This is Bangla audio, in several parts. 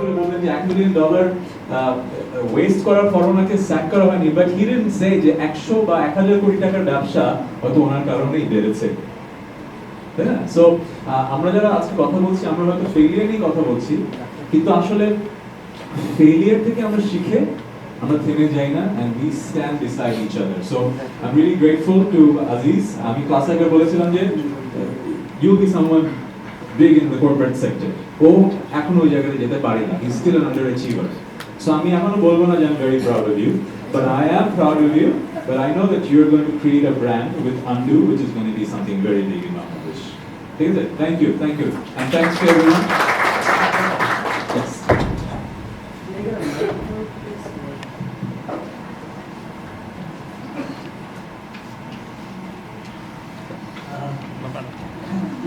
করে বললেন যে $1 মিলিয়ন ওয়েস্ট করার পর ওনাকে স্যাক করা হয়নি, বাট হি ডিডন্ট সে যে 100 বা 1000 কোটি টাকার ব্যবসা হয়তো ওনার কারণেই বেড়েছে, তাই না? সো আমরা যারা আজকে কথা বলছি আমরা হয়তো ফেলিয়ার নিয়ে কথা বলছি, কিন্তু আসলে ফেলিয়ার থেকে আমরা শিখে আমরা থেমে যাই না, and we stand beside each other. So I'm really grateful to Aziz. আমি ক্লাস আগে বলেছিলাম যে you'll be someone big in the corporate sector. ও এখনো ওই জায়গায় যেতে পারে না, he's still an underachiever. So আমি এখনো বলবো না যে I'm very proud of you, but I am proud of you, but I know that you're going to create a brand with Undo, which is going to be something very big in Bangladesh. ঠিক আছে? Thank you, and thanks to everyone. Yes.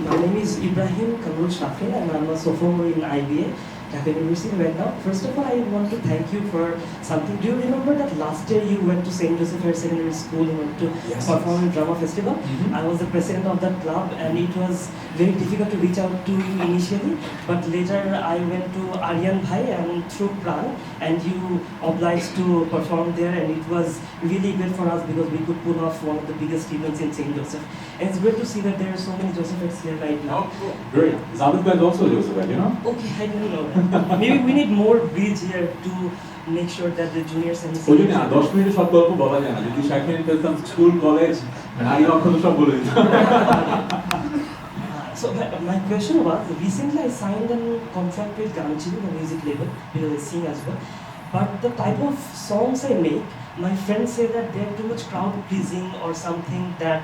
My name is Ibrahim Kamrul Shafi and I'm a sophomore in IBA, Dhaka University right now. First of all, I want to thank you for something. Do you remember that last year you went to St. Joseph Higher Secondary School, you went to perform in drama festival? I was the president of that club and it was very difficult to reach out to you initially, but later I went to Aryan Bhai and through Pran and you obliged to perform there, and it was really good for us because we could pull off one of the biggest events in St. Joseph. And it's great to see that there are so many Josephites here right now. Oh, cool. Great. Zabit Bhai is also a Josephite, you know? Okay, I didn't know that. Maybe we need more bridge here to make sure that the juniors and ওই জন্য 10 মিনিটে সব গল্প বলা যায় না, যদি 60 মিনিট পেতাম স্কুল কলেজ নারী অক্ষত সব বলে দিতাম। So my question was, recently I signed a contract with Ganchili, the music label, because I sing as well. But the type of songs I make, my friends say that they're too much crowd pleasing or something that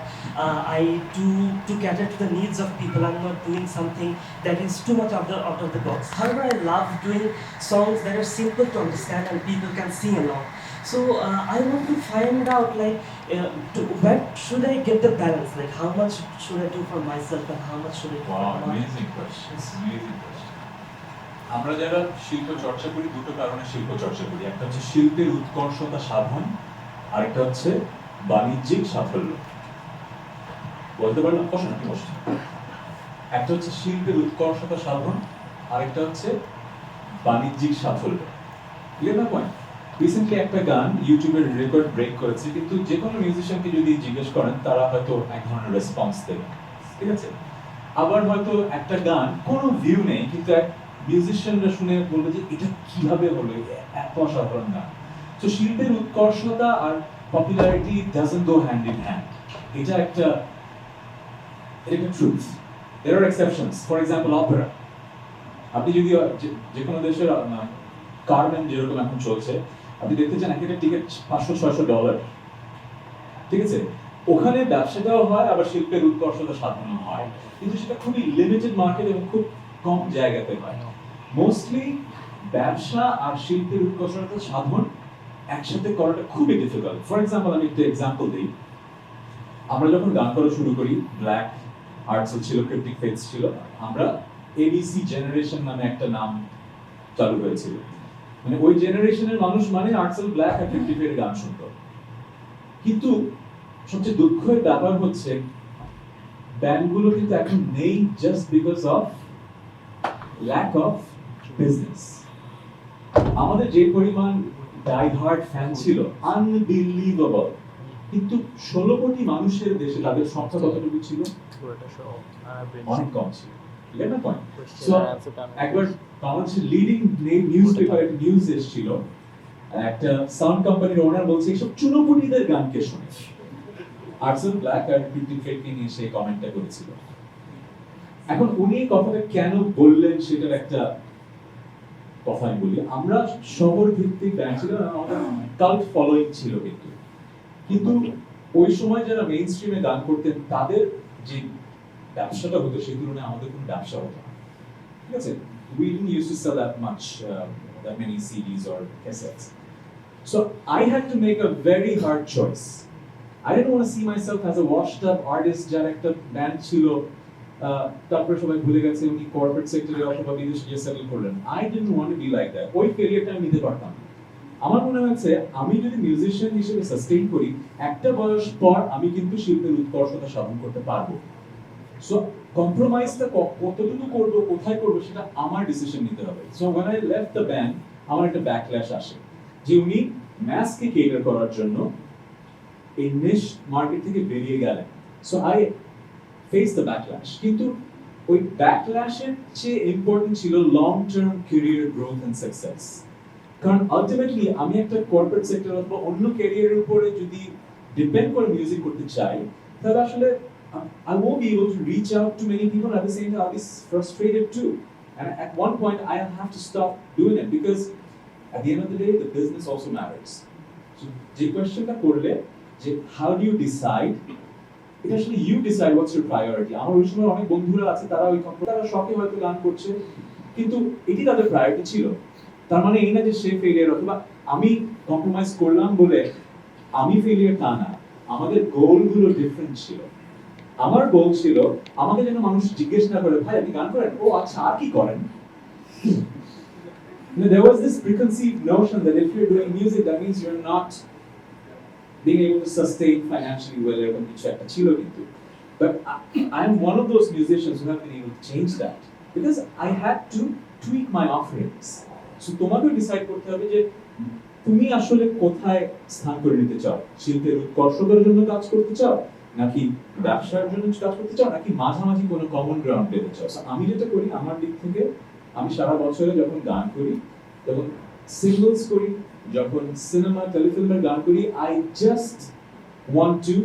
I do to cater to the needs of people. I'm not doing something that is too much out of the box. However, I love doing songs that are simple to understand and people can sing along. So I want to find out where should I get the balance? Like how much should I do for myself and how much should I do for Wow, my amazing question. Amazing question. আমরা যারা শিল্প চর্চা করি দুটো কারণে শিল্প চর্চা করি, একটা হচ্ছে শিল্পের উৎকর্ষতা সাধন, আরেকটা হচ্ছে বাণিজ্যিক সাফল্য। বলতে পারলাম প্রশ্ন কি প্রশ্ন? একটা হচ্ছে শিল্পের উৎকর্ষতা সাধন, আরেকটা হচ্ছে বাণিজ্যিক সাফল্য। ক্লিয়ার না পয়েন্ট? রিসেন্টলি একটা গান ইউটিউবের রেকর্ড ব্রেক করেছে, কিন্তু যে কোনো মিউজিশিয়ানকে যদি জিজ্ঞেস করেন তারা হয়তো এক ধরনের রেসপন্স দেবে, ঠিক আছে? আবার হয়তো একটা গান কোনো ভিউ নেই, কিন্তু এক মিউজিশিয়ানরা শুনে বলবে যে এটা কিভাবে হলো, এত অসাধারণ গান। তো শিল্পের উৎকর্ষতা আর popularity doesn't go hand in hand, এটা একটা truth. There are exceptions, for example opera. আপনি যদি যে কোনো দেশের কারমেন যেরকম এখন চলছে, আপনি দেখতে চান একটা টিকিট $500-600, ঠিক আছে? ওখানে ব্যবসাটাও হয় আবার শিল্পের উৎকর্ষতা সাধনও হয়, কিন্তু সেটা খুবই লিমিটেড মার্কেট এবং খুব কম জায়গাতে হয়। মোস্টলি ব্যবসা আর শিল্পের উৎকর্ষতা সাধন একসাথে করাটা খুবই ডিফিকাল্ট। ফর এক্সাম্পল আমি একটা এক্সাম্পল দিই। আমরা যখন গান করা শুরু করি, ব্ল্যাক আর্টস ছিল, ক্রিপ্টিক ফেটস ছিল, আমরা এবিসি জেনারেশন নামে একটা নাম চালু হয়েছিল। মানে ওই জেনারেশনের মানুষ মানে আর্টসেল, ব্ল্যাক আর ক্রিপ্টিক ফেটের গান শুনতো। কিন্তু সবচেয়ে দুঃখের ব্যাপার হচ্ছে ব্যান্ডগুলো কিন্তু এখন নেই just because of lack of business. আমাদের যে পরিমাণ ডাই হার্ড ফ্যান ছিল আনবিলিভেবল, কিন্তু 16 কোটি মানুষের দেশে তাদের সংখ্যা কতটুকু ছিল? অনেক কম ছিল। একবার বাংলাদেশের লিডিং নিউজ পেপার নিউজ এসেছিল, একটা সাউন্ড কোম্পানির ওনার বলছে এইসব চুনোপুটিদের গানকে শুনে। আর্টসেল, ব্ল্যাক আর ক্রিপ্টিক ফেটকে নিয়ে সেই কমেন্টটা করেছিল। এখন উনি কথাটা কেন বললেন সেটার একটা কথা আমি বলি। আমরা শহর ভিত্তিক ব্যান্ড ছিল, আমাদের কাল্ট ফলোইং ছিল, কিন্তু ওই সময় যারা মেইন স্ট্রিমে গান করতেন তাদের যে ব্যবসাটা হতো সেই তুলনায় আমাদের কোনো ব্যবসা হতো না, ঠিক আছে? We didn't used to sell that much, that many CDs or cassettes. So I had to make a very hard choice. I didn't want to see myself as a washed up artist যার একটা ব্যান্ড ছিল, তারপরে সবাই ভুলে গেছে উনি কর্পোরেট সেক্টরে অথবা বিদেশে গিয়ে সেটেল করলেন। I didn't want to be like that. ওই ফেলিয়ারটা আমি নিতে পারতাম না। আমার মনে হচ্ছে আমি যদি মিউজিশিয়ান হিসেবে সাস্টেইন করি, একটা বয়স পর আমি কিন্তু শিল্পের উৎকর্ষতা সাধন করতে পারবো। সো কম্প্রোমাইজটা কতটুকু করবো কোথায় করবো সেটা আমার ডিসিশন নিতে হবে। So when I left the band আমার একটা ব্যাকল্যাশ আসে যে উনি ম্যাসকে কেটার করার জন্য এই নিশ মার্কেট থেকে বেরিয়ে গেলেন। So I face the backlash, কিন্তু ওই ব্যাকল্যাশের চেয়ে ইম্পর্টেন্ট ছিল long term career growth and success. কারণ আলটিমেটলি আমি একটা কর্পোরেট সেক্টর অথবা অন্য ক্যারিয়ারের উপরে যদি ডিপেন্ড করে মিউজিক করতে চাই, তাহলে আসলে I won't be able to reach out to many people. At the same time, I'll be frustrated too. And at one point, I'll have to stop doing it because at the end of the day, the business also matters. So, the question that korle, how do you decide? It actually you decide what's your priority. আমার ওই সময় অনেক বন্ধুরা আছে তারা ওই তারা শখে হয়তো গান করছে, কিন্তু এটি তাদের প্রায়োরিটি ছিল। তার মানে এই না যে সে ফেলিয়ার অথবা আমি কম্প্রোমাইজ করলাম বলে আমি ফেলিয়ার, তা না। আমাদের গোলগুলো ডিফারেন্ট ছিল। আমার গোল ছিল আমাকে যেন মানুষ জিজ্ঞেস না করে ভাই আপনি গান করেন, ও আচ্ছা আর কি করেন। There was this preconceived notion that if you're doing music that means you're not being able to sustain financially well এরকম কিছু একটা ছিল কিন্তু। But I'm one of those musicians who have been able to change that because I had to tweak my offerings. So তোমাকে ডিসাইড করতে হবে যে তুমি আসলে কোথায় স্থান করে নিতে চাও, শিল্পের উৎকর্ষতার জন্য কাজ করতে চাও নাকি ব্যবসার জন্য কাজ করতে চাও নাকি মাঝামাঝি কোনো কমন গ্রাউন্ড পেতে চাও। আমি যেটা করি আমার দিক থেকে, আমি সারা বছরে যখন গান করি তখন সিঙ্গলস করি, যখন সিনেমা টেলিফিল্মের গান করি, I just want to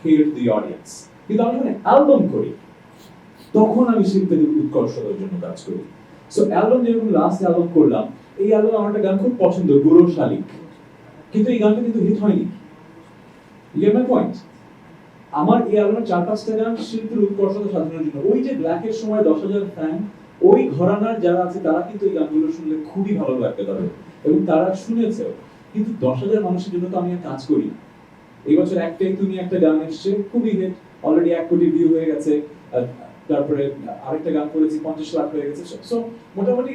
cater to the audience। কিন্তু আমি যখন অ্যালবাম করি তখন আমি শিল্পের উৎকর্ষতার জন্য কাজ করি। সো অ্যালবাম যেরকম লাস্ট অ্যালবাম করলাম, এই অ্যালবাম আমার একটা গান খুব পছন্দ, গুরু শালিক, কিন্তু এই গানটা কিন্তু হিট হয়নি। You get my point? আমার এই অ্যালবামের 4-5টা গান শিল্পের উৎকর্ষতা সাধনের জন্য। ওই যে ব্ল্যাকের সময় 10,000 ফ্যান, ওই ঘরানার যারা আছে তারা কিন্তু এই গানগুলো শুনলে খুবই ভালো লাগবে তাদের, এবং তারা শুনেছেও। কিন্তু 10,000 মানুষের জন্য তো আমি কাজ করি। এই বছর একটাই তুমি একটা গান এসছে খুবই হিট, অলরেডি 1 কোটি ভিউ হয়ে গেছে। তারপরে আরেকটা গান করেছি 50 লাখ হয়ে গেছে। সো মোটামুটি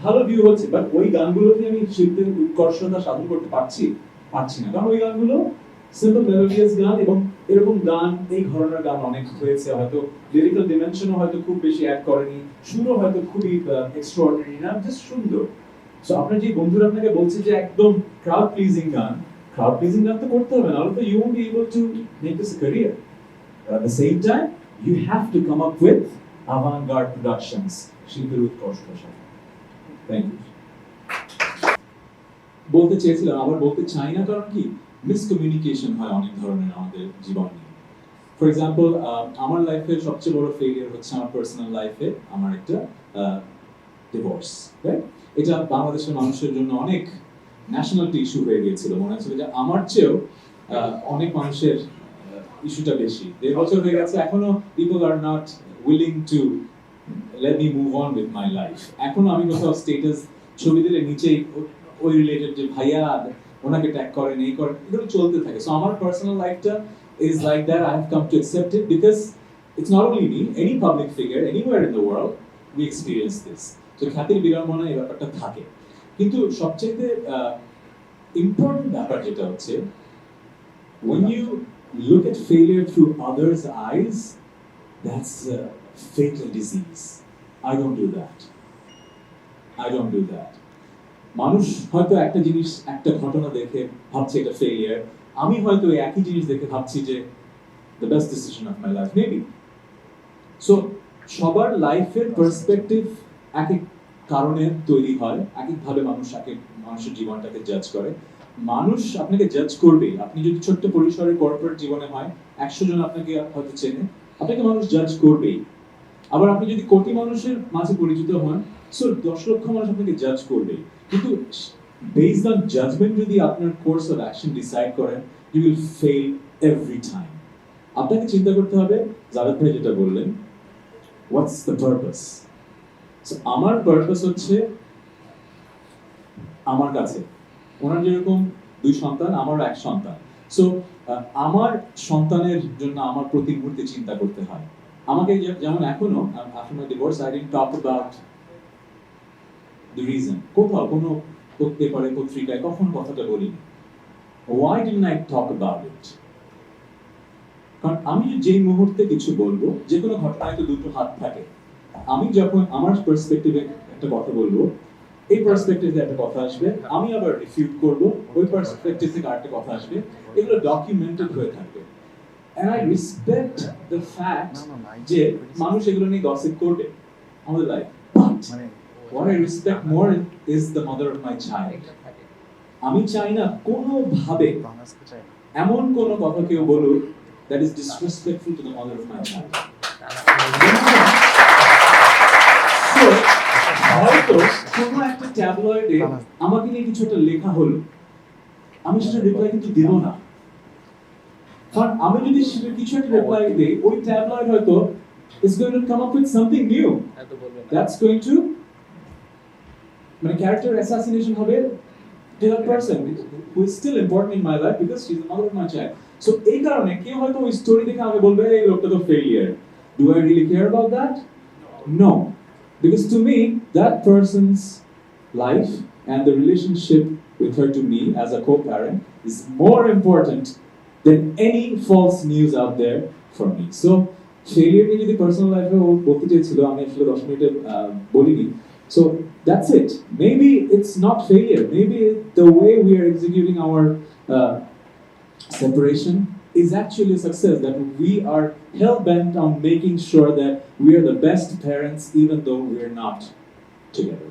ভালো ভিউ হচ্ছে, বাট ওই গানগুলোকে আমি শিল্পের উৎকর্ষতা সাধন করতে পারছি না, কারণ ওই গানগুলো সিম্পল মেলোডিয়াস গান, এবং এরকম গান এই ঘরানার গান অনেক হয়েছে, হয়তো লিরিক্যাল ডিমেনশনও হয়তো খুব বেশি অ্যাড করেনি, সুরও হয়তো খুবই এক্সট্রাঅর্ডিনারি না, জাস্ট সুন্দর। সো আপনার যে বন্ধুরা আপনাকে বলছে যে একদম ক্রাউড প্লিজিং গান তো করতে হবে, নাহলে তো you won't be able to make this a career. At the same time, you have to come up with avant-garde productions, শিল্পের উৎকর্ষতার সাথে। Thank you. বলতে চেয়েছিলাম, আবার বলতে চাই না, কারণ কি মিসকমিউনিকেশন হয় অনেক ধরনের আমাদের জীবনে। ফর এক্সাম্পল, আমার লাইফের সবচেয়ে বড় ফেলিয়ার হচ্ছে আমার পার্সোনাল লাইফে আমার একটা ডিভোর্স। এটা বাংলাদেশের মানুষের জন্য অনেক ন্যাশনালিটি ইস্যু হয়ে গিয়েছিল, মনে হচ্ছিল যে আমার চেয়েও অনেক মানুষের ইস্যুটা বেশি। 1.5 বছর হয়ে গেছে, এখনো people are not willing to let me move on with my life. এখনো আমি কোথাও স্টেটাস ছবি দিলে নিচেই ওই রিলেটেড যে ভাইয়া ওনাকে ট্যাগ করেন, এই করেন, এগুলো চলতে থাকে। সো আমার পার্সোনাল লাইফটা is like that. I have come to accept it because it's not only me, any public figure anywhere in the world we experience this. তো খ্যাতির বিড়ম্বনা এই ব্যাপারটা থাকে, কিন্তু সবচেয়ে ইম্পর্টেন্ট ব্যাপার যেটা হচ্ছে, when you look at failure through others' eyes, that's a fatal disease. I don't do that. মানুষ হয়তো একটা জিনিস, একটা ঘটনা দেখে ভাবছে এটা ফেলিয়ার, আমি হয়তো একই জিনিস দেখে ভাবছি যে the best decision of my life maybe. So সবার লাইফের পার্সপেক্টিভ এক এক কারণে তৈরি হয়, এক একভাবে মানুষের জীবনটাকে জাজ করে। মানুষ আপনাকে জাজ করবেই। আপনি যদি ছোট্ট পরিসরের কর্পোরেট জীবনে হয়, 100 জন আপনাকে হয়তো চেনে, আপনাকে মানুষ জাজ করবেই। আবার আপনি যদি কোটি মানুষের মাঝে পরিচিত হন, সো 10 লক্ষ মানুষ আপনাকে জাজ করবেই। কিন্তু বেসড অন জাজমেন্ট যদি আপনার কোর্স অফ অ্যাকশন ডিসাইড করেন, you will fail every time. আপনাকে চিন্তা করতে হবে, জাভেদ ভাই যেটা বললেন, হোয়াটস দ্য পারপাস। সো আমার পারপাস হচ্ছে আমার কাছে, ওনার যেরকম 2 সন্তান, আমারও 1 সন্তান। সো আমার সন্তানের জন্য আমার প্রতি মুহূর্তে চিন্তা করতে হয়। আমাকে যেমন এখনো after my divorce I didn't talk about the reason. কোথাও কোনো পেপারে, পত্রিকায় কখনো কথাটা বলিনি। Why didn't I talk about it? কারণ আমি যেই মুহূর্তে কিছু বলবো, যে কোনো ঘটনায় তো দুটো হাত থাকে। আমি যখন আমার পার্সপেক্টিভে একটা কথা বলবো, এই পার্সপেক্টিভে একটা কথা আসবে, আমি আবার রিফিউট করব, ওই পার্সপেক্টিভ থেকে আরেকটা কথা আসবে, এগুলো ডকুমেন্টেড হয়ে থাকবে। And I respect the fact যে মানুষ এগুলো নিয়ে গসিপ করবে আমাদের life, but what I respect more is the mother of my child. আমি চাই না কোনোভাবে এমন কোনো কথা কেউ বলুক that is disrespectful to the mother of my child. So, হয়তো কোনো একটা ট্যাবলয়েডে আমাকে নিয়ে কিছু একটা লেখা হলো, আমি সেটা রিপ্লাই কিন্তু দেব না, কারণ আমি যদি সেটা কিছু একটা রিপ্লাই দিই, ওই ট্যাবলয়েড হয়তো is going to come up with something new that's going to মানে character assassination হবে to that person who is still important in my life because she's the mother of my child. So এই কারণে কেউ হয়তো ওই স্টোরি দেখে আমাকে বলবে এই লোকটা তো failure. Do I really care about that? No. Because to me, that person's life and the relationship with her to me as a co-parent is more important than any false news out there for me. So, failure নিয়ে যদি personal life ও বলতে চেয়েছিল, আমি আসলে 10 মিনিটে বলিনি. So, that's it. Maybe it's not failure. Maybe the way we are executing our separation is actually a success, that we are hell-bent on making sure that we are the best parents even though we are not together.